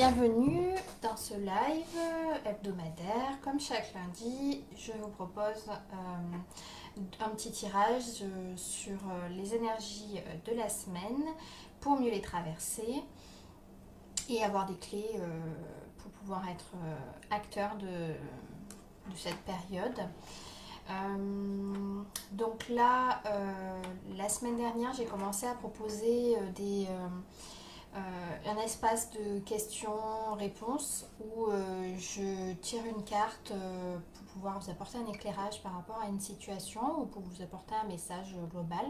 Bienvenue dans ce live hebdomadaire. Comme chaque lundi, je vous propose un petit tirage sur les énergies de la semaine pour mieux les traverser et avoir des clés pour pouvoir être acteur de cette période. Donc là, la semaine dernière, j'ai commencé à proposer un espace de questions-réponses où je tire une carte pour pouvoir vous apporter un éclairage par rapport à une situation ou pour vous apporter un message global.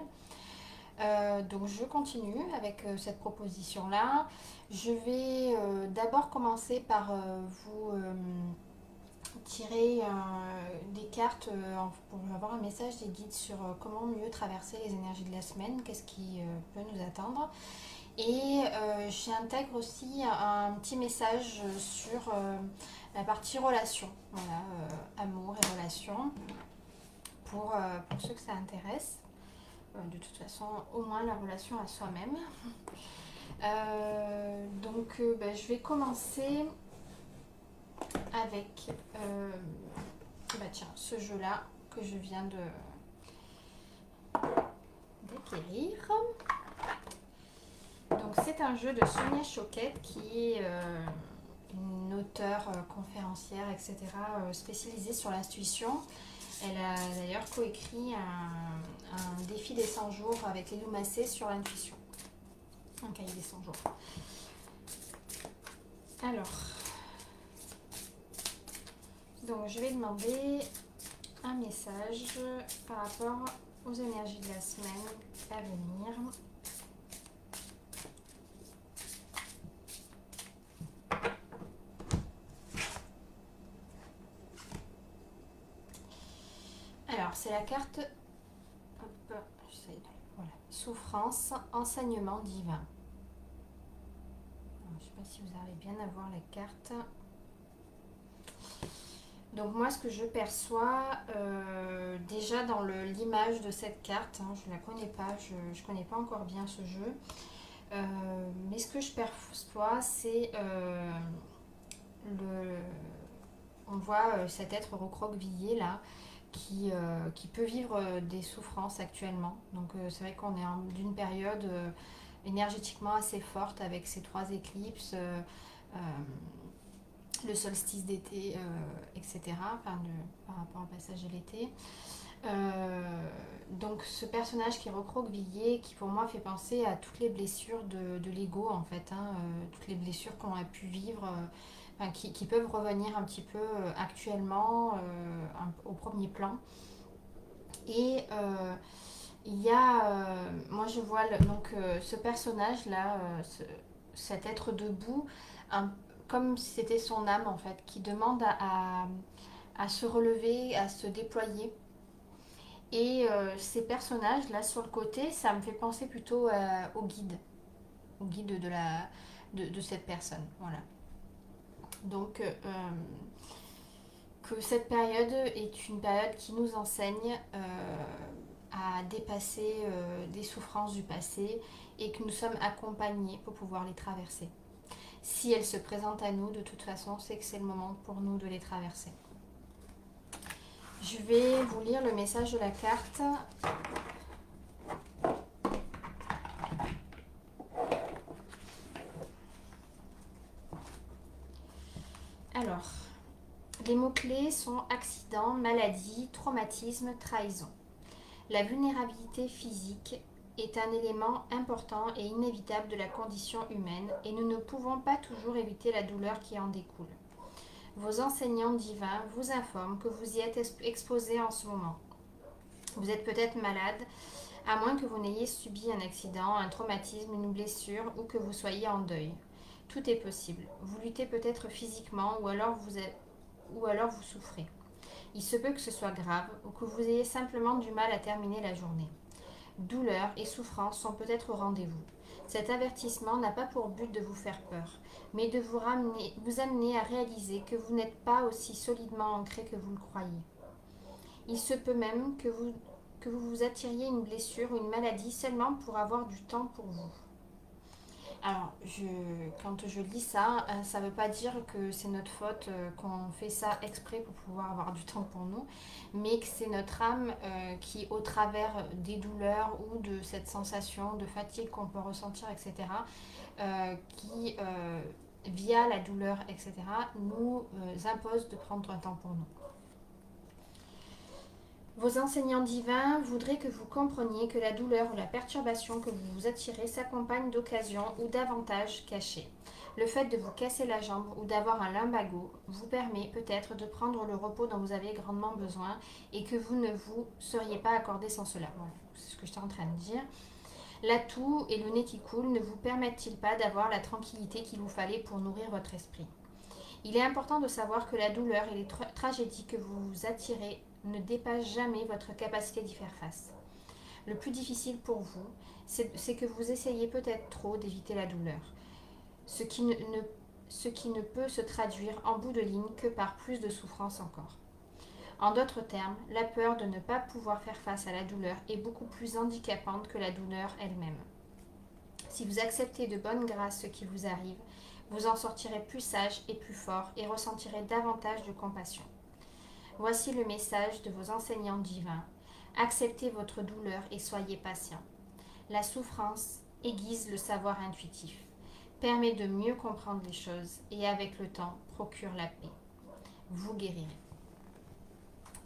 Donc je continue avec cette proposition-là. Je vais d'abord commencer par vous tirer des cartes pour avoir un message des guides sur comment mieux traverser les énergies de la semaine, qu'est-ce qui peut nous attendre. Et j'intègre aussi un petit message sur la partie relation, voilà, amour et relation, pour ceux que ça intéresse. De toute façon, au moins la relation à soi-même. Je vais commencer avec ce jeu-là que je viens d'acquérir. Donc c'est un jeu de Sonia Choquette qui est une auteure, conférencière, etc. Spécialisée sur l'intuition. Elle a d'ailleurs coécrit un défi des 100 jours avec Lilou Massé sur l'intuition. Un cahier des 100 jours. Alors, donc je vais demander un message par rapport aux énergies de la semaine à venir. Alors, c'est la carte voilà, souffrance, enseignement divin. Alors, je ne sais pas si vous arrivez bien à voir la carte. Donc moi, ce que je perçois déjà dans l'image de cette carte, je ne la connais pas, je ne connais pas encore bien ce jeu, mais ce que je perçois, c'est on voit cet être recroquevillé là, qui peut vivre des souffrances actuellement. Donc c'est vrai qu'on est d'une période énergétiquement assez forte avec ces 3 éclipses, le solstice d'été, etc. Par rapport au passage de l'été. Donc ce personnage qui est recroquevillé, qui pour moi fait penser à toutes les blessures de l'ego en fait, toutes les blessures qu'on a pu vivre, qui peuvent revenir un petit peu actuellement au premier plan. Et il y a, moi je vois ce personnage là, cet être debout, comme si c'était son âme en fait, qui demande à se relever, à se déployer. Et ces personnages là sur le côté, ça me fait penser plutôt au guide de cette personne. Voilà. Donc que cette période est une période qui nous enseigne à dépasser des souffrances du passé et que nous sommes accompagnés pour pouvoir les traverser. Si elles se présentent à nous, de toute façon, c'est que c'est le moment pour nous de les traverser. Je vais vous lire le message de la carte. Alors, les mots-clés sont accident, maladie, traumatisme, trahison. La vulnérabilité physique est un élément important et inévitable de la condition humaine et nous ne pouvons pas toujours éviter la douleur qui en découle. Vos enseignants divins vous informent que vous y êtes exposé en ce moment. Vous êtes peut-être malade, à moins que vous n'ayez subi un accident, un traumatisme, une blessure ou que vous soyez en deuil. Tout est possible. Vous luttez peut-être physiquement ou alors vous souffrez. Il se peut que ce soit grave ou que vous ayez simplement du mal à terminer la journée. Douleur et souffrance sont peut-être au rendez-vous. Cet avertissement n'a pas pour but de vous faire peur, mais de vous amener à réaliser que vous n'êtes pas aussi solidement ancré que vous le croyez. Il se peut même que vous attiriez une blessure ou une maladie seulement pour avoir du temps pour vous. Alors, quand je lis ça, ça ne veut pas dire que c'est notre faute, qu'on fait ça exprès pour pouvoir avoir du temps pour nous, mais que c'est notre âme qui, au travers des douleurs ou de cette sensation de fatigue qu'on peut ressentir, etc., qui, via la douleur, etc., nous impose de prendre un temps pour nous. Vos enseignants divins voudraient que vous compreniez que la douleur ou la perturbation que vous vous attirez s'accompagne d'occasions ou d'avantages cachés. Le fait de vous casser la jambe ou d'avoir un lumbago vous permet peut-être de prendre le repos dont vous avez grandement besoin et que vous ne vous seriez pas accordé sans cela. Voilà, c'est ce que j'étais en train de dire. La toux et le nez qui coule ne vous permettent-ils pas d'avoir la tranquillité qu'il vous fallait pour nourrir votre esprit? Il est important de savoir que la douleur et les tragédies que vous attirez ne dépassent jamais votre capacité d'y faire face. Le plus difficile pour vous, c'est que vous essayez peut-être trop d'éviter la douleur, ce qui ne peut se traduire en bout de ligne que par plus de souffrance encore. En d'autres termes, la peur de ne pas pouvoir faire face à la douleur est beaucoup plus handicapante que la douleur elle-même. Si vous acceptez de bonne grâce ce qui vous arrive, vous en sortirez plus sage et plus fort et ressentirez davantage de compassion. Voici le message de vos enseignants divins. Acceptez votre douleur et soyez patient. La souffrance aiguise le savoir intuitif, permet de mieux comprendre les choses et avec le temps procure la paix. Vous guérirez.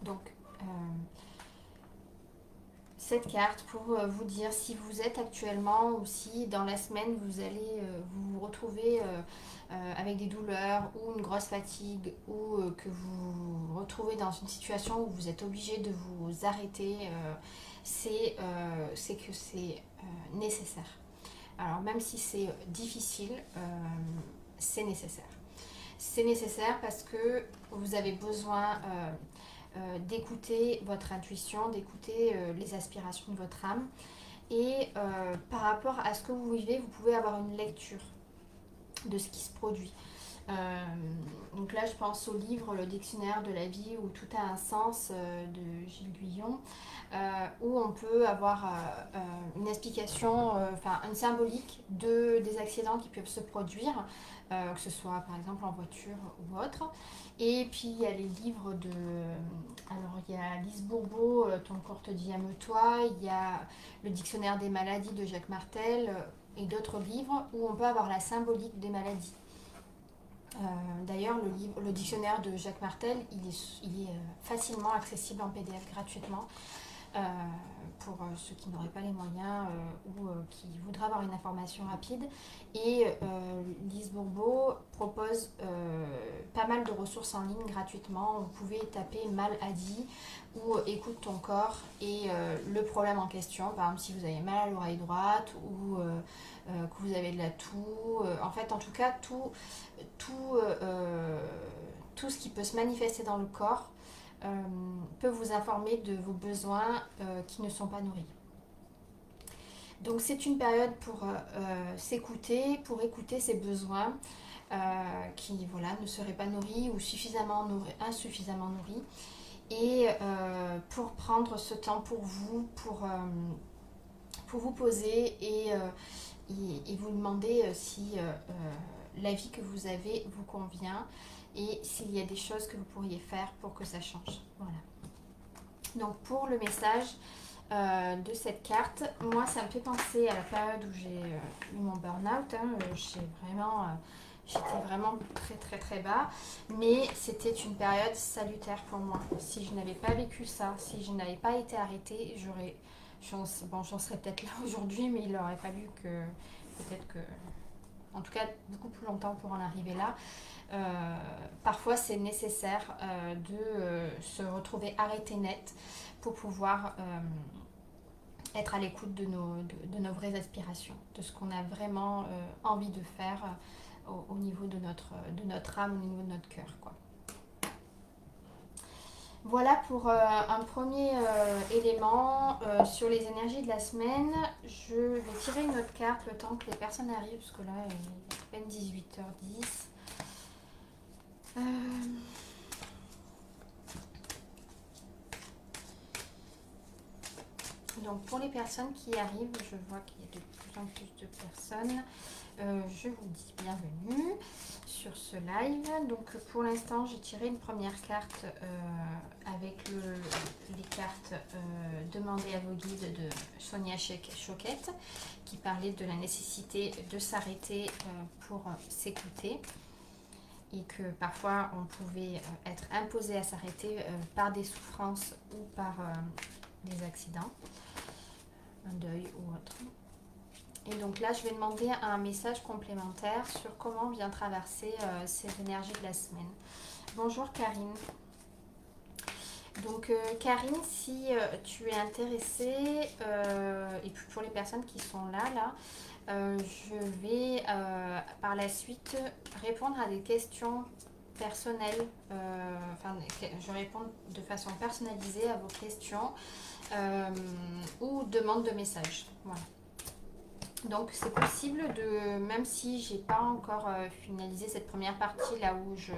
Donc, cette carte pour vous dire si vous êtes actuellement ou si dans la semaine vous allez vous retrouver avec des douleurs ou une grosse fatigue ou que vous vous retrouvez dans une situation où vous êtes obligé de vous arrêter, c'est que c'est nécessaire. Alors même si c'est difficile, c'est nécessaire. C'est nécessaire parce que vous avez besoin d'écouter votre intuition, d'écouter les aspirations de votre âme. Et par rapport à ce que vous vivez, vous pouvez avoir une lecture de ce qui se produit. Donc là, je pense au livre Le Dictionnaire de la vie où tout a un sens de Gilles Guillon, où on peut avoir une explication, une symbolique des accidents qui peuvent se produire, que ce soit par exemple en voiture ou autre. Et puis il y a les livres de... Alors il y a Lise Bourbeau, Ton corps te dit aime-toi, il y a Le Dictionnaire des maladies de Jacques Martel et d'autres livres où on peut avoir la symbolique des maladies. D'ailleurs, le dictionnaire de Jacques Martel, il est facilement accessible en PDF gratuitement pour ceux qui n'auraient pas les moyens ou qui voudraient avoir une information rapide. Et Lise Bourbeau propose pas mal de ressources en ligne gratuitement. Vous pouvez taper maladie ou écoute ton corps et le problème en question. Par exemple, si vous avez mal à l'oreille droite ou que vous avez de la toux. En fait, en tout cas, tout ce qui peut se manifester dans le corps peut vous informer de vos besoins qui ne sont pas nourris. Donc c'est une période pour s'écouter, pour écouter ses besoins qui ne seraient pas nourris ou insuffisamment nourris. Et pour prendre ce temps pour vous, pour vous poser et vous demander si la vie que vous avez vous convient et s'il y a des choses que vous pourriez faire pour que ça change. Voilà. Donc pour le message de cette carte, moi ça me fait penser à la période où j'ai eu mon burn-out. J'étais vraiment très très très bas, mais c'était une période salutaire pour moi. Si je n'avais pas vécu ça, si je n'avais pas été arrêtée, j'en serais peut-être là aujourd'hui, mais il aurait fallu en tout cas beaucoup plus longtemps pour en arriver là. Parfois c'est nécessaire de se retrouver arrêté net pour pouvoir être à l'écoute de nos vraies aspirations, de ce qu'on a vraiment envie de faire au niveau de notre âme, au niveau de notre cœur, quoi. Voilà pour un premier élément sur les énergies de la semaine. Je vais tirer une autre carte le temps que les personnes arrivent, parce que là, il est à peine 18h10. Donc pour les personnes qui arrivent, je vois qu'il y a de plus en plus de personnes. Je vous dis bienvenue sur ce live. Donc pour l'instant, j'ai tiré une première carte avec les cartes Demandez à vos guides de Sonia Choquette, qui parlait de la nécessité de s'arrêter pour s'écouter, et que parfois on pouvait être imposé à s'arrêter par des souffrances ou par des accidents, un deuil ou autre. Et donc là, je vais demander un message complémentaire sur comment vient traverser ces énergies de la semaine. Bonjour Karine. Donc Karine, si tu es intéressée, et puis pour les personnes qui sont là, je vais par la suite répondre à des questions personnelles. Je réponds de façon personnalisée à vos questions ou demandes de messages. Voilà. Donc c'est possible de, même si j'ai pas encore finalisé cette première partie là où je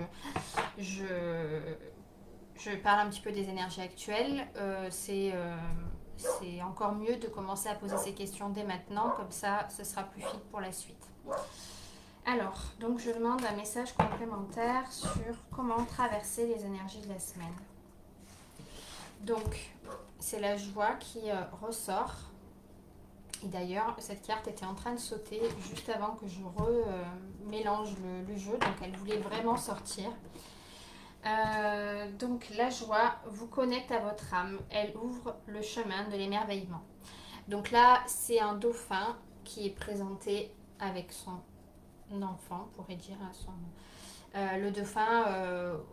parle un petit peu des énergies actuelles, c'est encore mieux de commencer à poser ces questions dès maintenant, comme ça ce sera plus fluide pour la suite. Alors, donc je demande un message complémentaire sur comment traverser les énergies de la semaine. Donc c'est la joie qui ressort. Et d'ailleurs, cette carte était en train de sauter juste avant que je mélange le jeu, donc elle voulait vraiment sortir. Donc la joie vous connecte à votre âme, elle ouvre le chemin de l'émerveillement. Donc là, c'est un dauphin qui est présenté avec son enfant, on pourrait dire. Le dauphin,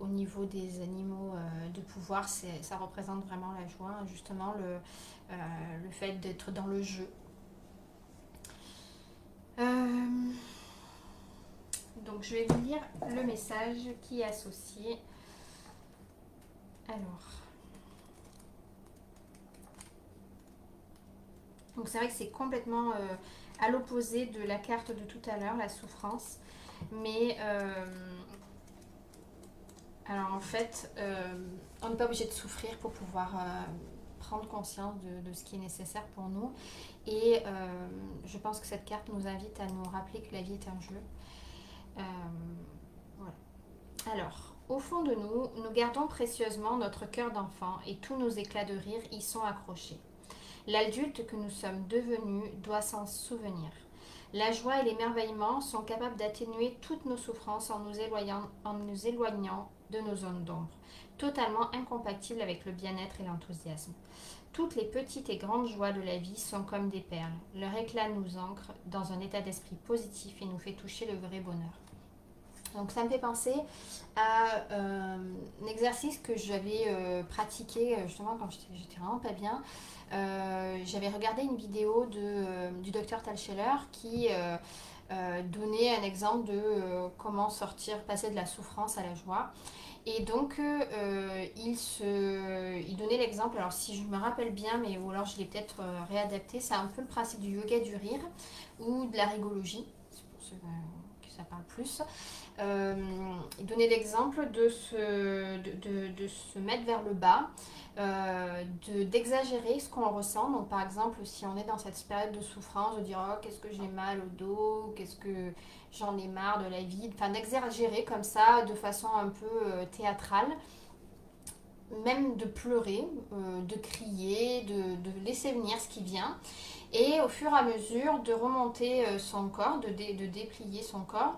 au niveau des animaux de pouvoir, ça représente vraiment la joie, justement le fait d'être dans le jeu. Donc je vais vous lire le message qui est associé. Alors, donc c'est vrai que c'est complètement à l'opposé de la carte de tout à l'heure, la souffrance. Mais alors en fait, on n'est pas obligé de souffrir pour pouvoir prendre conscience de ce qui est nécessaire pour nous. Et je pense que cette carte nous invite à nous rappeler que la vie est un jeu. Voilà. Alors, au fond de nous, nous gardons précieusement notre cœur d'enfant et tous nos éclats de rire y sont accrochés. L'adulte que nous sommes devenus doit s'en souvenir. La joie et l'émerveillement sont capables d'atténuer toutes nos souffrances en nous éloignant de nos zones d'ombre, totalement incompatibles avec le bien-être et l'enthousiasme. Toutes les petites et grandes joies de la vie sont comme des perles. Leur éclat nous ancre dans un état d'esprit positif et nous fait toucher le vrai bonheur. Donc ça me fait penser à un exercice que j'avais pratiqué justement quand j'étais vraiment pas bien. J'avais regardé une vidéo du docteur Talscheller qui donnait un exemple de comment passer de la souffrance à la joie. Et donc il donnait l'exemple, alors si je me rappelle bien, ou alors je l'ai peut-être réadapté, c'est un peu le principe du yoga du rire ou de la rigologie, c'est pour ceux que ça parle plus. Il donnait l'exemple de se mettre vers le bas, d'exagérer ce qu'on ressent. Donc par exemple, si on est dans cette période de souffrance, de dire oh, qu'est-ce que j'ai mal au dos, qu'est-ce que j'en ai marre de la vie, enfin d'exagérer comme ça de façon un peu théâtrale, même de pleurer, de crier, de laisser venir ce qui vient. Et au fur et à mesure de remonter son corps, de déplier son corps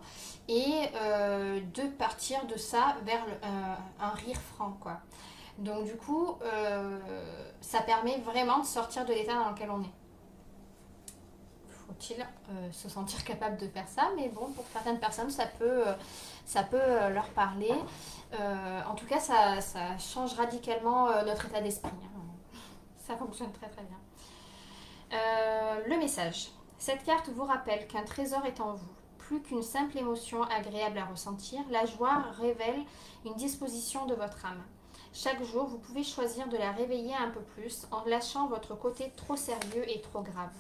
et de partir de ça vers un rire franc, quoi. Donc du coup, ça permet vraiment de sortir de l'état dans lequel on est. Faut-il se sentir capable de faire ça? Mais bon, pour certaines personnes, ça peut leur parler. En tout cas, ça change radicalement notre état d'esprit. Ça fonctionne très très bien. Le message. Cette carte vous rappelle qu'un trésor est en vous. Plus qu'une simple émotion agréable à ressentir, la joie révèle une disposition de votre âme. Chaque jour, vous pouvez choisir de la réveiller un peu plus en lâchant votre côté trop sérieux et trop grave.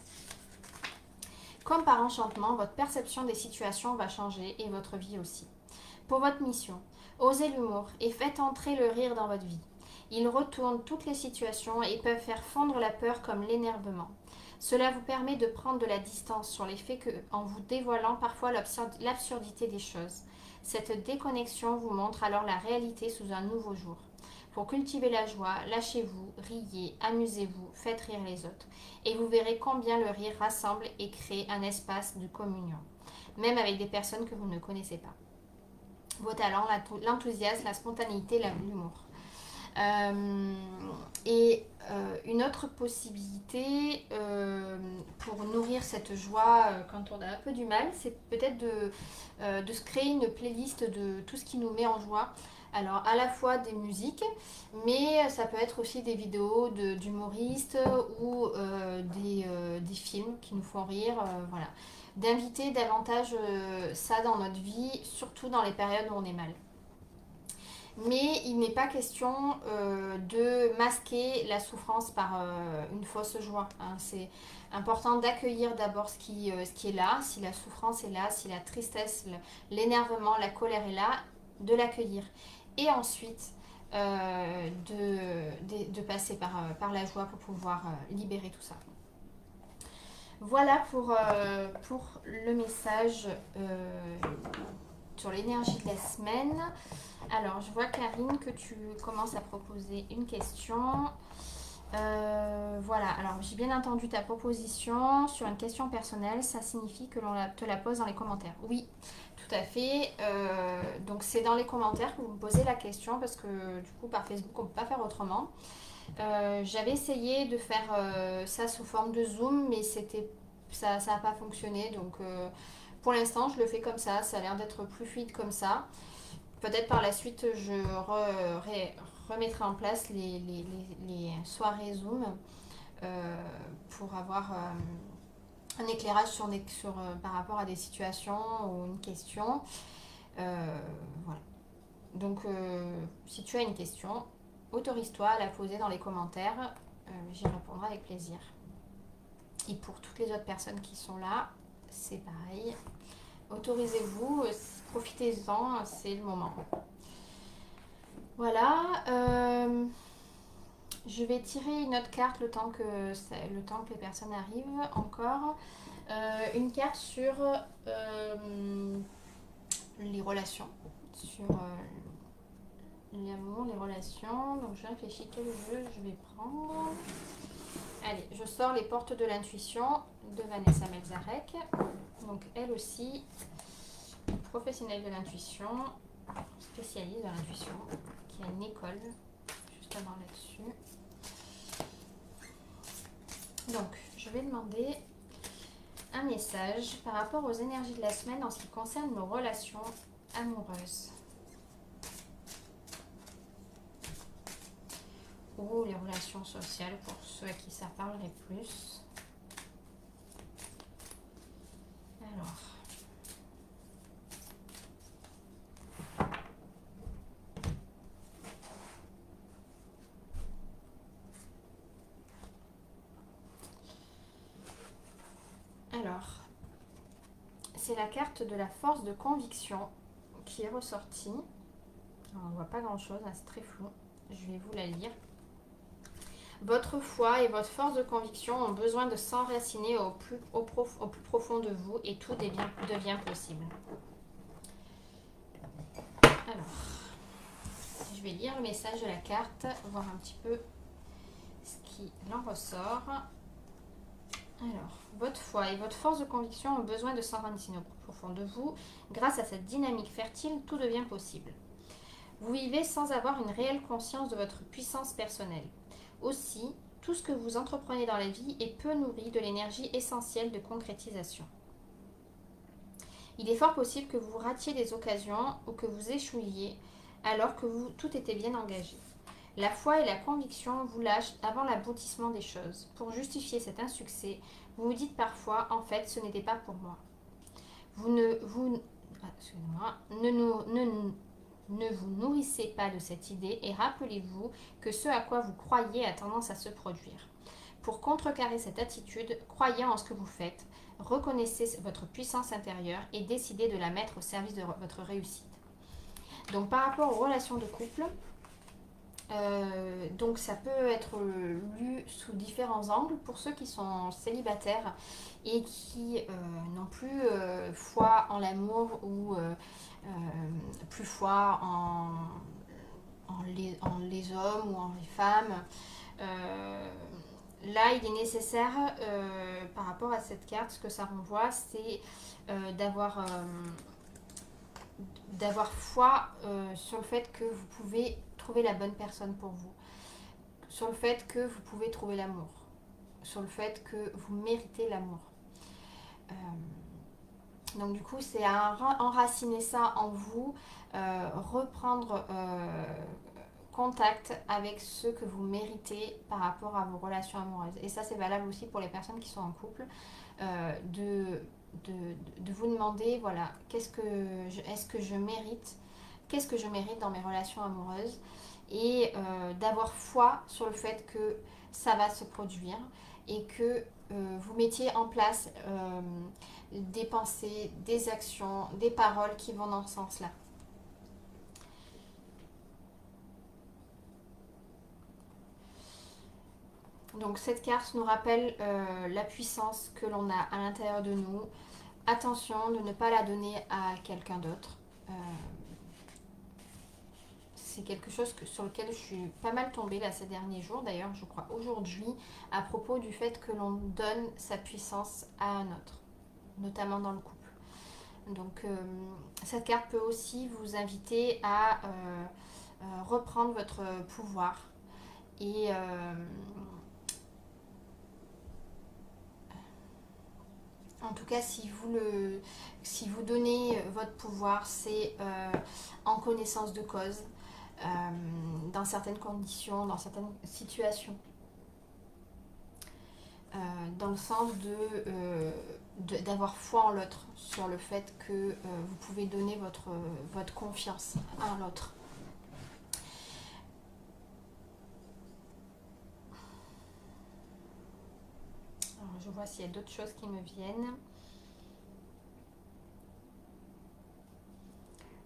Comme par enchantement, votre perception des situations va changer et votre vie aussi. Pour votre mission, osez l'humour et faites entrer le rire dans votre vie. Ils retournent toutes les situations et peuvent faire fondre la peur comme l'énervement. Cela vous permet de prendre de la distance sur les faits en vous dévoilant parfois l'absurdité des choses. Cette déconnexion vous montre alors la réalité sous un nouveau jour. Pour cultiver la joie, lâchez-vous, riez, amusez-vous, faites rire les autres. Et vous verrez combien le rire rassemble et crée un espace de communion, même avec des personnes que vous ne connaissez pas. Vos talents, l'enthousiasme, la spontanéité, l'humour. Une autre possibilité pour nourrir cette joie quand on a un peu du mal, c'est peut-être de se créer une playlist de tout ce qui nous met en joie. Alors à la fois des musiques, mais ça peut être aussi des vidéos d'humoristes ou des films qui nous font rire. Voilà. D'inviter davantage ça dans notre vie, surtout dans les périodes où on est mal. Mais il n'est pas question de masquer la souffrance par une fausse joie. Hein. C'est important d'accueillir d'abord ce qui est là. Si la souffrance est là, si la tristesse, l'énervement, la colère est là, de l'accueillir. Et ensuite, de passer par la joie pour pouvoir libérer tout ça. Voilà pour le message sur l'énergie de la semaine. Alors, je vois Karine que tu commences à proposer une question. Voilà, alors j'ai bien entendu ta proposition sur une question personnelle. Ça signifie que l'on te la pose dans les commentaires. Oui, tout à fait. Donc c'est dans les commentaires que vous me posez la question parce que du coup par Facebook on ne peut pas faire autrement. J'avais essayé de faire ça sous forme de Zoom, mais ça n'a pas fonctionné. Donc pour l'instant je le fais comme ça a l'air d'être plus fluide comme ça. Peut-être par la suite, je remettrai en place les soirées Zoom pour avoir un éclairage par rapport à des situations ou une question. Voilà. Donc, si tu as une question, autorise-toi à la poser dans les commentaires. J'y répondrai avec plaisir. Et pour toutes les autres personnes qui sont là, c'est pareil. Autorisez-vous, profitez-en, c'est le moment. Voilà. Je vais tirer une autre carte le temps que les personnes arrivent encore. Une carte sur les relations, sur l'amour, les relations. Donc je réfléchis quel jeu je vais prendre. Allez, je sors les portes de l'intuition de Vanessa Melzarek. Donc elle aussi, professionnelle de l'intuition, spécialiste de l'intuition, qui a une école juste avant là-dessus. Donc, je vais demander un message par rapport aux énergies de la semaine en ce qui concerne nos relations amoureuses. Ou les relations sociales pour ceux à qui ça parlerait plus. Alors. C'est la carte de la force de conviction qui est ressortie. Alors, on ne voit pas grand-chose, hein, c'est très flou. Je vais vous la lire. Votre foi et votre force de conviction ont besoin de s'enraciner au plus profond de vous et tout devient possible. Alors, je vais lire le message de la carte, voir un petit peu ce qui en ressort. Alors, votre foi et votre force de conviction ont besoin de s'enraciner au plus profond de vous. Grâce à cette dynamique fertile, tout devient possible. Vous vivez sans avoir une réelle conscience de votre puissance personnelle. Aussi, tout ce que vous entreprenez dans la vie est peu nourri de l'énergie essentielle de concrétisation. Il est fort possible que vous ratiez des occasions ou que vous échouiez alors que tout était bien engagé. La foi et la conviction vous lâchent avant l'aboutissement des choses. Pour justifier cet insuccès, vous vous dites parfois « en fait, ce n'était pas pour moi ». Ne vous nourrissez pas de cette idée et rappelez-vous que ce à quoi vous croyez a tendance à se produire. Pour contrecarrer cette attitude, croyez en ce que vous faites, reconnaissez votre puissance intérieure et décidez de la mettre au service de votre réussite. Donc par rapport aux relations de couple, Donc ça peut être lu sous différents angles pour ceux qui sont célibataires et qui n'ont plus foi en l'amour ou plus foi en les hommes ou en les femmes. Euh, Là, il est nécessaire, par rapport à cette carte, ce que ça renvoie, c'est d'avoir foi sur le fait que vous pouvez trouver la bonne personne pour vous, sur le fait que vous pouvez trouver l'amour, sur le fait que vous méritez l'amour. Donc du coup, c'est à enraciner ça en vous, reprendre contact avec ce que vous méritez par rapport à vos relations amoureuses. Et ça, c'est valable aussi pour les personnes qui sont en couple, de vous demander, voilà, est-ce que je mérite, qu'est-ce que je mérite dans mes relations amoureuses, et d'avoir foi sur le fait que ça va se produire et que vous mettiez en place des pensées, des actions, des paroles qui vont dans ce sens-là. Donc cette carte nous rappelle la puissance que l'on a à l'intérieur de nous. Attention de ne pas la donner à quelqu'un d'autre. C'est quelque chose sur lequel je suis pas mal tombée là ces derniers jours, d'ailleurs je crois aujourd'hui, à propos du fait que l'on donne sa puissance à un autre, notamment dans le couple. Donc cette carte peut aussi vous inviter à reprendre votre pouvoir et en tout cas, si vous donnez votre pouvoir, c'est en connaissance de cause, euh, dans certaines conditions, dans certaines situations. Dans le sens d'avoir foi en l'autre, sur le fait que vous pouvez donner votre confiance à l'autre. Alors, je vois s'il y a d'autres choses qui me viennent.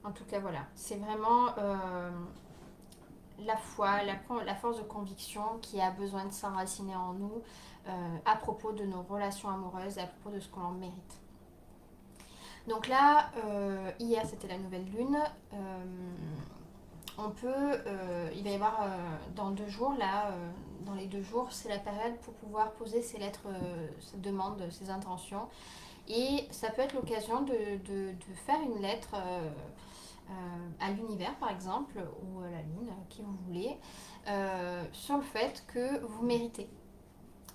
En tout cas, voilà, c'est vraiment la foi, la force de conviction qui a besoin de s'enraciner en nous à propos de nos relations amoureuses, à propos de ce qu'on mérite. Donc là, hier c'était la nouvelle lune. Il va y avoir dans 2 jours, là, dans les 2 jours, c'est la période pour pouvoir poser ses lettres, ses demandes, ses intentions. Et ça peut être l'occasion de faire une lettre à l'univers, par exemple, ou à la lune, qui vous voulez, sur le fait que vous méritez.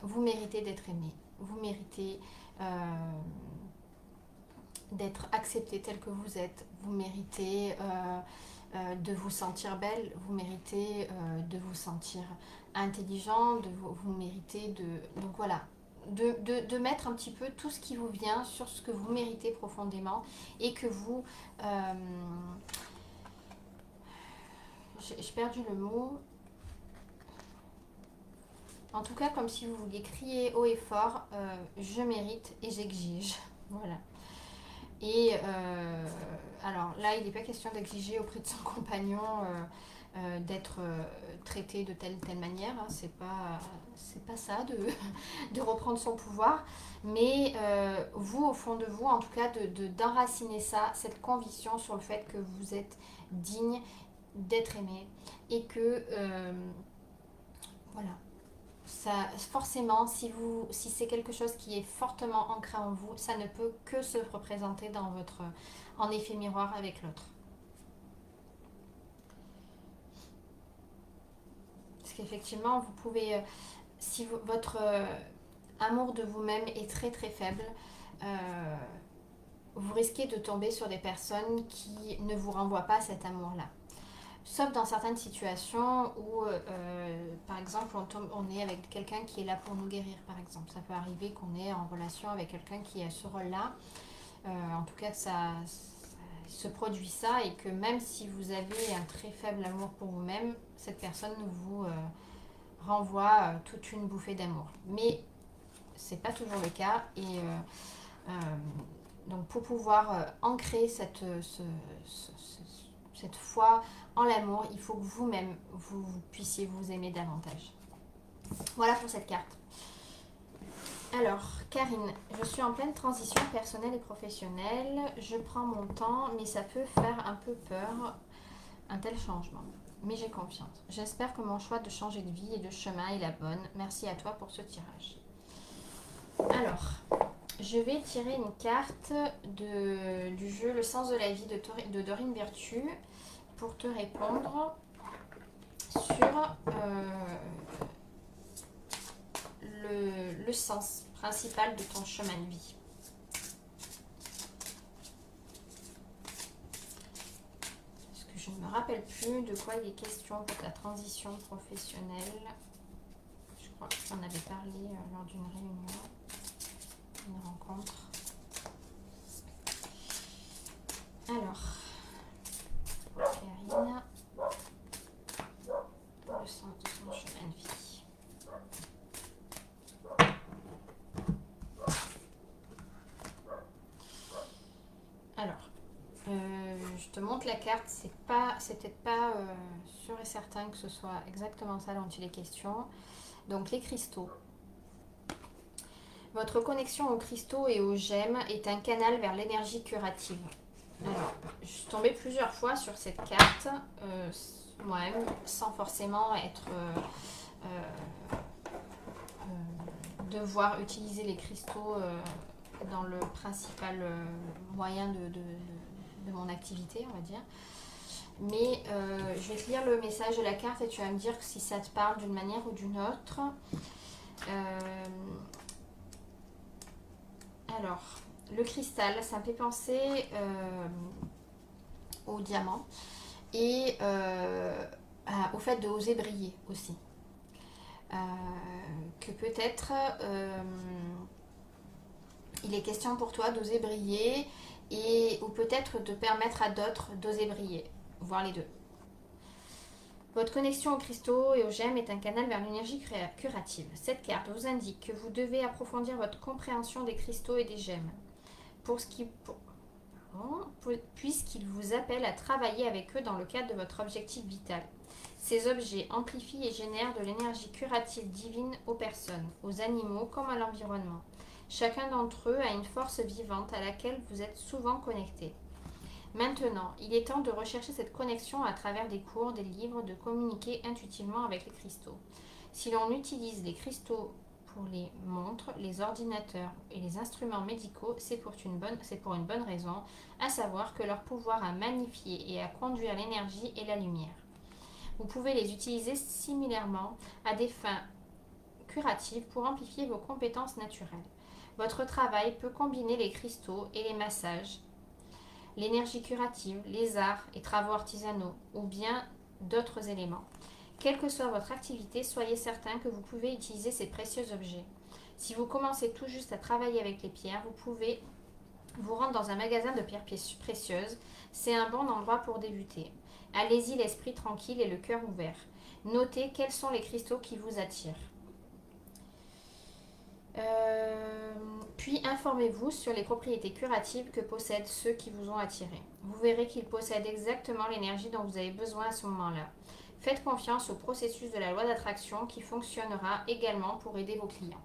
Vous méritez d'être aimé. Vous méritez d'être accepté tel que vous êtes. Vous méritez de vous sentir belle. Vous méritez de vous sentir intelligent. Vous méritez de... Donc voilà, de mettre un petit peu tout ce qui vous vient sur ce que vous méritez profondément et que vous... j'ai perdu le mot. En tout cas, comme si vous vouliez crier haut et fort, je mérite et j'exige. Voilà. Et alors là, il n'est pas question d'exiger auprès de son compagnon d'être traité de telle ou telle manière. Hein. C'est pas ça, de reprendre son pouvoir. Mais vous, au fond de vous, en tout cas, d'enraciner ça, cette conviction sur le fait que vous êtes digne d'être aimé et que voilà. Ça, forcément, si c'est quelque chose qui est fortement ancré en vous, ça ne peut que se représenter en effet miroir avec l'autre. Parce qu'effectivement, vous pouvez, si votre amour de vous-même est très très faible, euh, vous risquez de tomber sur des personnes qui ne vous renvoient pas cet amour-là. Sauf dans certaines situations où, par exemple, on est avec quelqu'un qui est là pour nous guérir, par exemple. Ça peut arriver qu'on est en relation avec quelqu'un qui a ce rôle-là. En tout cas, ça se produit ça et que même si vous avez un très faible amour pour vous-même, cette personne vous renvoie toute une bouffée d'amour. Mais c'est pas toujours le cas et euh, donc pour pouvoir ancrer cette foi en l'amour, il faut que vous-même, vous puissiez vous aimer davantage. Voilà pour cette carte. Alors, Karine, je suis en pleine transition personnelle et professionnelle. Je prends mon temps, mais ça peut faire un peu peur, un tel changement. Mais j'ai confiance. J'espère que mon choix de changer de vie et de chemin est la bonne. Merci à toi pour ce tirage. Alors, je vais tirer une carte du jeu Le sens de la vie de Dorine Virtue pour te répondre sur le sens principal de ton chemin de vie. Parce que je ne me rappelle plus de quoi il est question pour ta transition professionnelle. Je crois qu'on avait parlé lors d'une réunion, une rencontre. Alors, Karine, le sens de son chemin de vie. Alors, je te montre la carte, c'est peut-être pas sûr et certain que ce soit exactement ça dont il est question. Donc les cristaux. Votre connexion aux cristaux et aux gemmes est un canal vers l'énergie curative. Alors, je suis tombée plusieurs fois sur cette carte, moi-même, sans forcément être devoir utiliser les cristaux dans le principal moyen de mon activité, on va dire. Mais je vais te lire le message de la carte et tu vas me dire si ça te parle d'une manière ou d'une autre. Alors, le cristal, ça me fait penser au diamant et au fait de oser briller aussi. Que peut-être il est question pour toi d'oser briller ou peut-être de permettre à d'autres d'oser briller, voire les deux. Votre connexion aux cristaux et aux gemmes est un canal vers l'énergie curative. Cette carte vous indique que vous devez approfondir votre compréhension des cristaux et des gemmes. Puisqu'il vous appelle à travailler avec eux dans le cadre de votre objectif vital. Ces objets amplifient et génèrent de l'énergie curative divine aux personnes, aux animaux comme à l'environnement. Chacun d'entre eux a une force vivante à laquelle vous êtes souvent connecté. Maintenant, il est temps de rechercher cette connexion à travers des cours, des livres, de communiquer intuitivement avec les cristaux. Si l'on utilise les cristaux pour les montres, les ordinateurs et les instruments médicaux, c'est pour une bonne raison, à savoir que leur pouvoir à magnifier et à conduire l'énergie et la lumière. Vous pouvez les utiliser similairement à des fins curatives pour amplifier vos compétences naturelles. Votre travail peut combiner les cristaux et les massages, l'énergie curative, les arts et travaux artisanaux ou bien d'autres éléments. Quelle que soit votre activité, soyez certain que vous pouvez utiliser ces précieux objets. Si vous commencez tout juste à travailler avec les pierres, vous pouvez vous rendre dans un magasin de pierres précieuses. C'est un bon endroit pour débuter. Allez-y l'esprit tranquille et le cœur ouvert. Notez quels sont les cristaux qui vous attirent. Puis informez-vous sur les propriétés curatives que possèdent ceux qui vous ont attiré. Vous verrez qu'ils possèdent exactement l'énergie dont vous avez besoin à ce moment-là. Faites confiance au processus de la loi d'attraction qui fonctionnera également pour aider vos clients.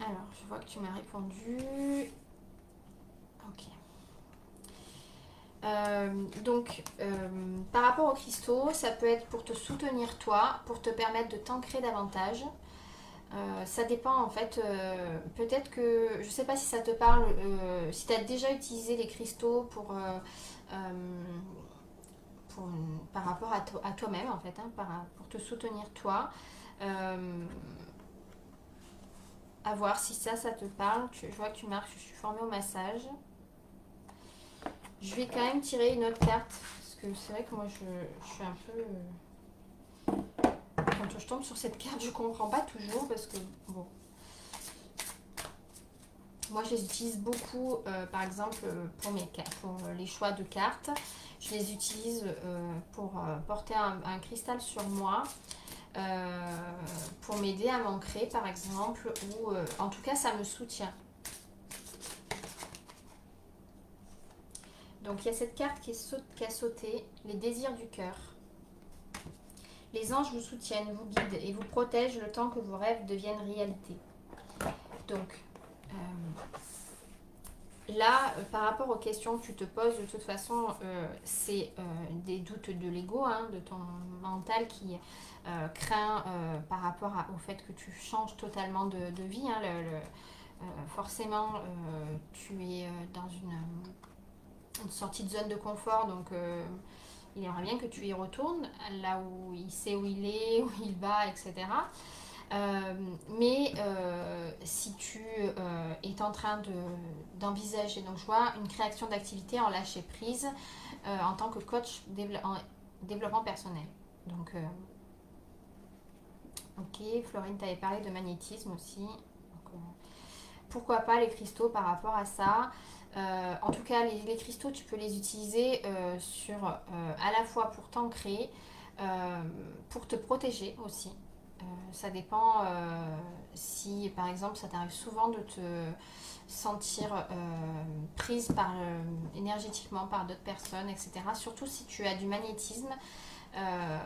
Alors, je vois que tu m'as répondu. Ok. Par rapport aux cristaux, ça peut être pour te soutenir toi, pour te permettre de t'ancrer davantage. Ça dépend en fait, peut-être que, je ne sais pas si ça te parle, si tu as déjà utilisé les cristaux par rapport à toi-même en fait, hein, pour te soutenir toi. À voir si ça te parle. Je vois que tu marques, je suis formée au massage. Je vais quand même tirer une autre carte, parce que c'est vrai que moi je suis un peu... Quand je tombe sur cette carte, je comprends pas toujours, parce que, bon... Moi, je les utilise beaucoup, par exemple, pour les choix de cartes. Je les utilise pour porter un cristal sur moi, pour m'aider à m'ancrer, par exemple, ou en tout cas, ça me soutient. Donc il y a cette carte qui a sauté, les désirs du cœur. Les anges vous soutiennent, vous guident et vous protègent le temps que vos rêves deviennent réalité. Donc là, par rapport aux questions que tu te poses, de toute façon, c'est des doutes de l'ego, hein, de ton mental qui craint par rapport au fait que tu changes totalement de vie. Hein, forcément, tu es dans une sortie de zone de confort, donc il aimerait bien que tu y retournes, là où il sait où il est, où il va, etc. Mais si tu es en train d'envisager, donc je vois une création d'activité en lâcher prise en tant que coach en développement personnel. Donc, ok, Florine, tu avais parlé de magnétisme aussi. Donc, pourquoi pas les cristaux par rapport à ça. En tout cas, les cristaux, tu peux les utiliser à la fois pour t'ancrer, pour te protéger aussi. Ça dépend si, par exemple, ça t'arrive souvent de te sentir prise énergétiquement par d'autres personnes, etc. Surtout si tu as du magnétisme. Euh,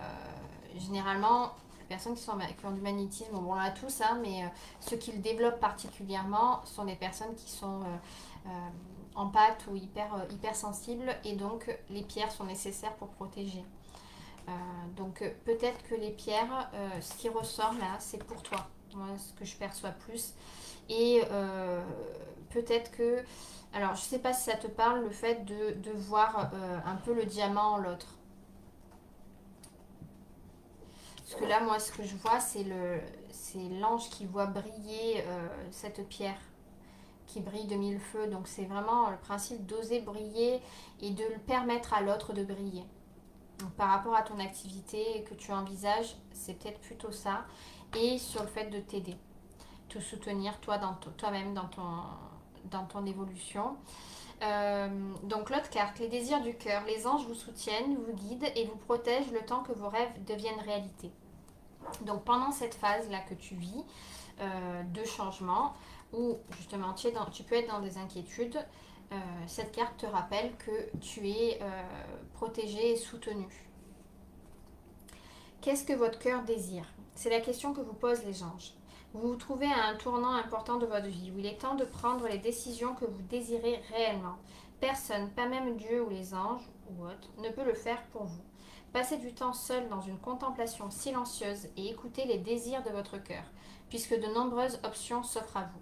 Généralement, les personnes qui ont du magnétisme, bon, on l'a tous, hein, mais ceux qui le développent particulièrement sont des personnes qui sont empathes ou hyper sensibles, et donc les pierres sont nécessaires pour protéger. Donc peut-être que les pierres, ce qui ressort là, c'est pour toi. Moi, ce que je perçois plus. Et peut-être que... Alors, je sais pas si ça te parle, le fait de voir un peu le diamant en l'autre. Parce que là, moi, ce que je vois, c'est l'ange qui voit briller cette pierre, qui brille de mille feux. Donc, c'est vraiment le principe d'oser briller et de le permettre à l'autre de briller. Donc, par rapport à ton activité que tu envisages, c'est peut-être plutôt ça. Et sur le fait de t'aider, te soutenir toi-même dans ton évolution. Donc l'autre carte, les désirs du cœur. Les anges vous soutiennent, vous guident et vous protègent le temps que vos rêves deviennent réalité. Donc pendant cette phase-là que tu vis de changement, où justement tu peux être dans des inquiétudes, cette carte te rappelle que tu es protégé et soutenu. Qu'est-ce que votre cœur désire? C'est la question que vous posent les anges. Vous vous trouvez à un tournant important de votre vie où il est temps de prendre les décisions que vous désirez réellement. Personne, pas même Dieu ou les anges ou autres, ne peut le faire pour vous. Passez du temps seul dans une contemplation silencieuse et écoutez les désirs de votre cœur, puisque de nombreuses options s'offrent à vous.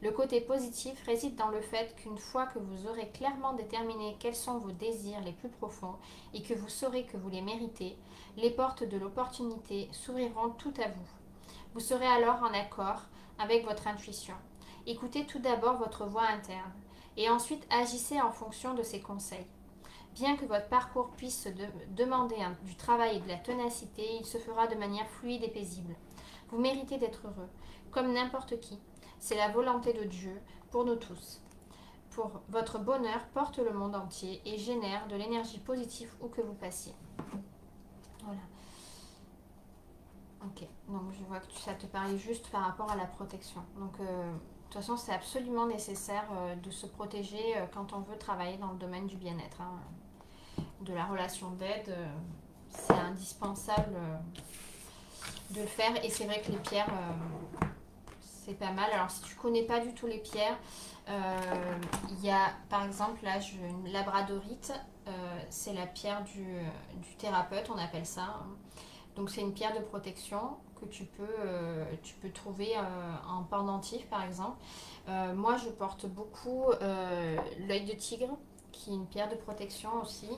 Le côté positif réside dans le fait qu'une fois que vous aurez clairement déterminé quels sont vos désirs les plus profonds et que vous saurez que vous les méritez, les portes de l'opportunité s'ouvriront tout à vous. Vous serez alors en accord avec votre intuition. Écoutez tout d'abord votre voix interne et ensuite agissez en fonction de ses conseils. Bien que votre parcours puisse demander du travail et de la ténacité, il se fera de manière fluide et paisible. Vous méritez d'être heureux, comme n'importe qui. C'est la volonté de Dieu pour nous tous. Pour votre bonheur porte le monde entier et génère de l'énergie positive où que vous passiez. Voilà. Ok, donc je vois que ça te parlait juste par rapport à la protection. Donc de toute façon, c'est absolument nécessaire de se protéger quand on veut travailler dans le domaine du bien-être. Hein. De la relation d'aide, c'est indispensable de le faire. Et c'est vrai que les pierres, c'est pas mal. Alors si tu connais pas du tout les pierres, il y a par exemple là une labradorite, c'est la pierre du thérapeute, on appelle ça. Donc c'est une pierre de protection que tu peux trouver en pendentif par exemple. Moi je porte beaucoup l'œil de tigre, qui est une pierre de protection aussi,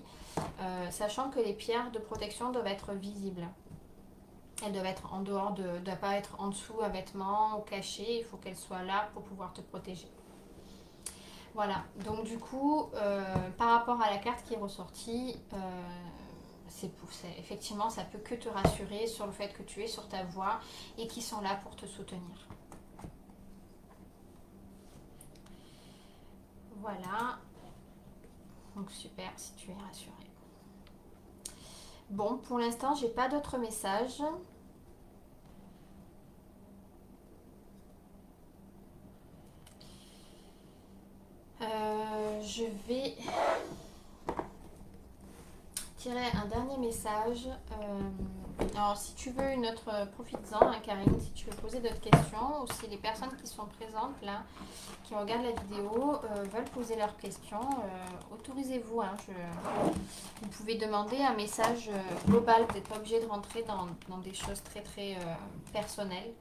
sachant que les pierres de protection doivent être visibles. Elles doivent être en dehors ne doivent pas être en dessous un vêtement ou cachées, il faut qu'elles soient là pour pouvoir te protéger. Voilà, donc du coup, par rapport à la carte qui est ressortie, effectivement, ça peut que te rassurer sur le fait que tu es sur ta voie et qu'ils sont là pour te soutenir. Voilà, donc super si tu es rassuré. Bon, pour l'instant, j'ai pas d'autres messages. Je vais tirer un dernier message. Alors, si tu veux une autre, profites-en, hein, Karine, si tu veux poser d'autres questions, ou si les personnes qui sont présentes là, qui regardent la vidéo, veulent poser leurs questions, autorisez-vous. Hein, vous pouvez demander un message global, vous n'êtes pas obligé de rentrer dans des choses très très personnelles,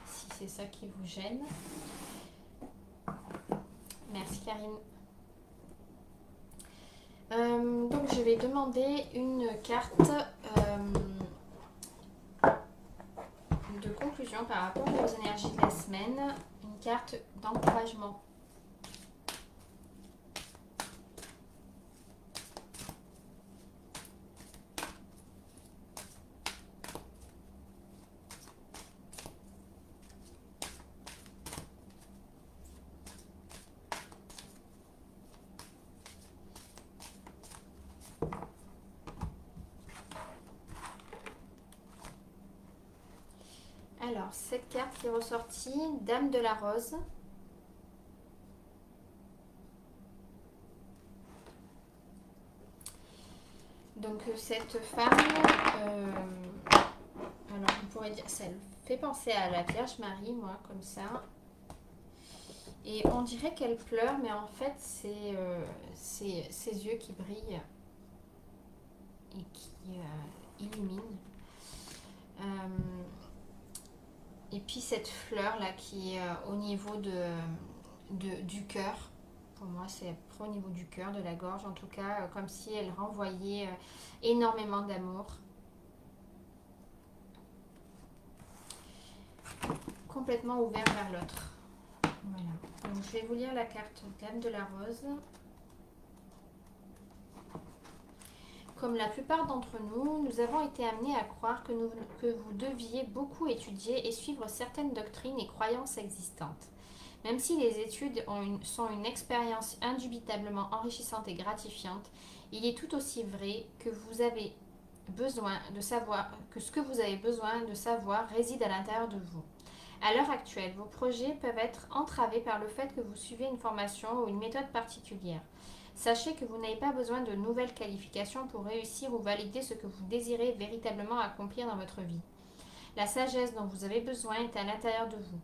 si c'est ça qui vous gêne. Merci, Karine. Donc je vais demander une carte de conclusion par rapport aux énergies de la semaine, une carte d'encouragement. Alors, cette carte qui est ressortie, Dame de la Rose. Donc, cette femme, alors on pourrait dire, ça fait penser à la Vierge Marie, moi, comme ça. Et on dirait qu'elle pleure, mais en fait, c'est ses yeux qui brillent et qui illuminent. Et puis cette fleur là qui est au niveau du cœur, pour moi c'est au niveau du cœur, de la gorge en tout cas, comme si elle renvoyait énormément d'amour. Complètement ouvert vers l'autre. Voilà. Donc je vais vous lire la carte Dame de la Rose. Comme la plupart d'entre nous, nous avons été amenés à croire que vous deviez beaucoup étudier et suivre certaines doctrines et croyances existantes. Même si les études sont une expérience indubitablement enrichissante et gratifiante, il est tout aussi vrai que vous avez besoin de savoir que ce que vous avez besoin de savoir réside à l'intérieur de vous. À l'heure actuelle, vos projets peuvent être entravés par le fait que vous suivez une formation ou une méthode particulière. Sachez que vous n'avez pas besoin de nouvelles qualifications pour réussir ou valider ce que vous désirez véritablement accomplir dans votre vie. La sagesse dont vous avez besoin est à l'intérieur de vous.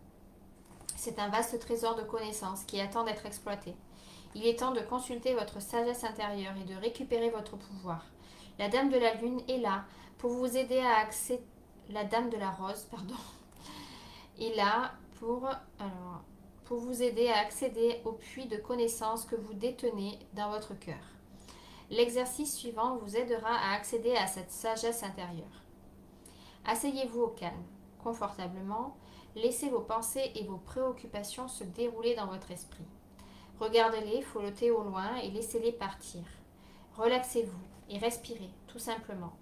C'est un vaste trésor de connaissances qui attend d'être exploité. Il est temps de consulter votre sagesse intérieure et de récupérer votre pouvoir. La Dame de la Lune est là pour vous aider à accéder. La Dame de la Rose, pardon, est là pour vous aider à accéder au puits de connaissances que vous détenez dans votre cœur. L'exercice suivant vous aidera à accéder à cette sagesse intérieure. Asseyez-vous au calme, confortablement, laissez vos pensées et vos préoccupations se dérouler dans votre esprit. Regardez-les flotter au loin et laissez-les partir. Relaxez-vous et respirez, tout simplement.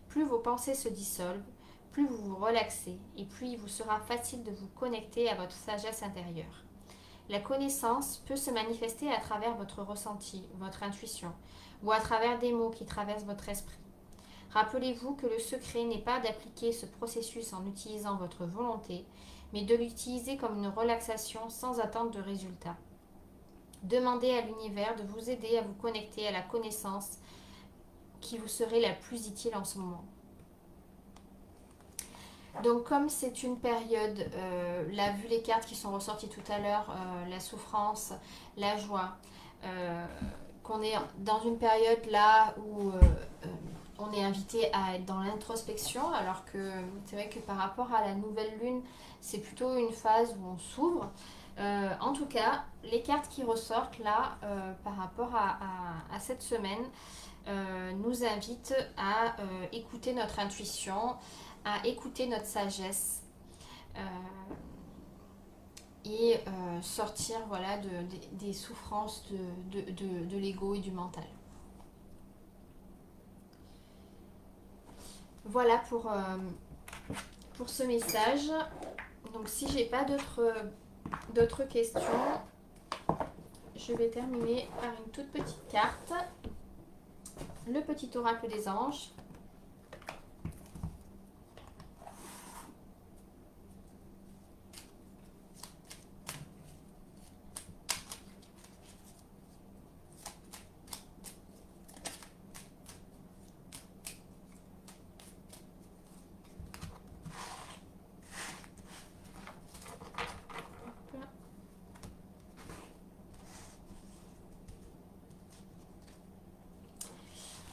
Plus vos pensées se dissolvent, plus vous vous relaxez et plus il vous sera facile de vous connecter à votre sagesse intérieure. La connaissance peut se manifester à travers votre ressenti, votre intuition, ou à travers des mots qui traversent votre esprit. Rappelez-vous que le secret n'est pas d'appliquer ce processus en utilisant votre volonté, mais de l'utiliser comme une relaxation sans attente de résultat. Demandez à l'univers de vous aider à vous connecter à la connaissance qui vous serait la plus utile en ce moment. Donc comme c'est une période, là vu les cartes qui sont ressorties tout à l'heure, la souffrance, la joie, qu'on est dans une période là où on est invité à être dans l'introspection, alors que c'est vrai que par rapport à la nouvelle lune, c'est plutôt une phase où on s'ouvre. En tout cas, les cartes qui ressortent là par rapport à cette semaine nous invitent à écouter notre intuition, à écouter notre sagesse et sortir voilà, des souffrances de l'ego et du mental. Voilà pour ce message. Donc si j'ai pas d'autres questions, je vais terminer par une toute petite carte. Le petit oracle des anges.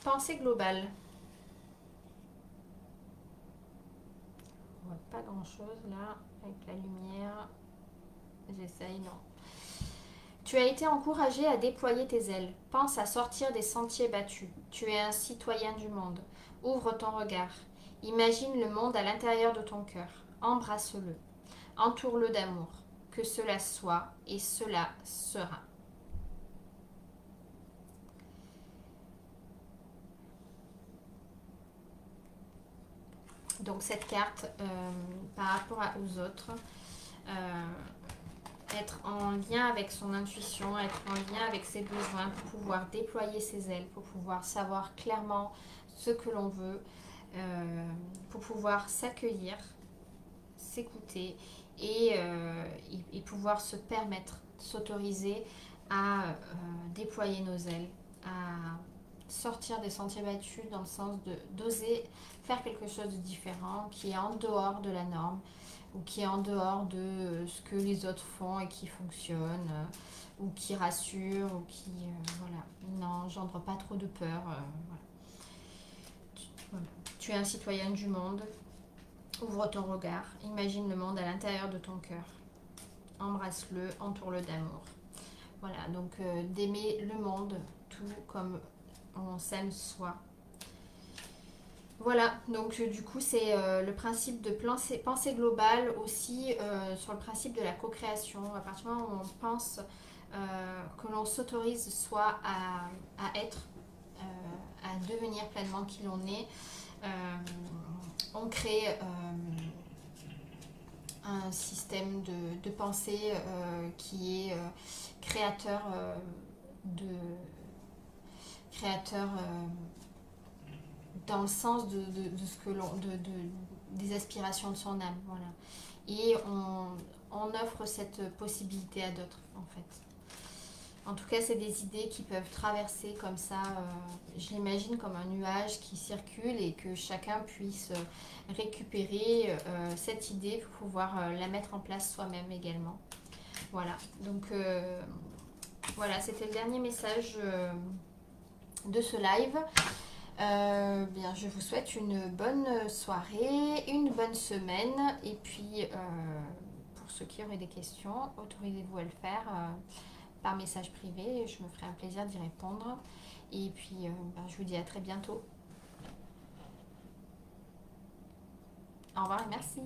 Pensée globale. On voit pas grand chose là avec la lumière. J'essaye, non. Tu as été encouragé à déployer tes ailes. Pense à sortir des sentiers battus. Tu es un citoyen du monde. Ouvre ton regard. Imagine le monde à l'intérieur de ton cœur. Embrasse-le. Entoure-le d'amour. Que cela soit et cela sera. Donc cette carte, par rapport aux autres, euh, être en lien avec son intuition, être en lien avec ses besoins pour pouvoir déployer ses ailes, pour pouvoir savoir clairement ce que l'on veut, pour pouvoir s'accueillir, s'écouter et pouvoir se permettre, s'autoriser à déployer nos ailes, à sortir des sentiers battus dans le sens de d'oser faire quelque chose de différent, qui est en dehors de la norme, ou qui est en dehors de ce que les autres font et qui fonctionne, ou qui rassure, ou qui voilà, n'engendre pas trop de peur. Voilà. Voilà. Tu es un citoyen du monde. Ouvre ton regard, imagine le monde à l'intérieur de ton cœur. Embrasse-le, entoure-le d'amour. Voilà, donc d'aimer le monde tout comme on s'aime soi. Voilà, donc du coup c'est le principe de pensée globale aussi sur le principe de la co-création. À partir du moment où on pense que l'on s'autorise soit à être, à devenir pleinement qui l'on est, on crée un système de pensée qui est créateur de créateur dans le sens de ce que l'on des aspirations de son âme, voilà. Et on offre cette possibilité à d'autres en fait. En tout cas, c'est des idées qui peuvent traverser comme ça, je l'imagine comme un nuage qui circule et que chacun puisse récupérer cette idée pour pouvoir la mettre en place soi-même également. Voilà, donc voilà, c'était le dernier message de ce live. Bien, je vous souhaite une bonne soirée, une bonne semaine et puis pour ceux qui auraient des questions, autorisez-vous à le faire par message privé, je me ferai un plaisir d'y répondre et puis je vous dis à très bientôt. Au revoir et merci.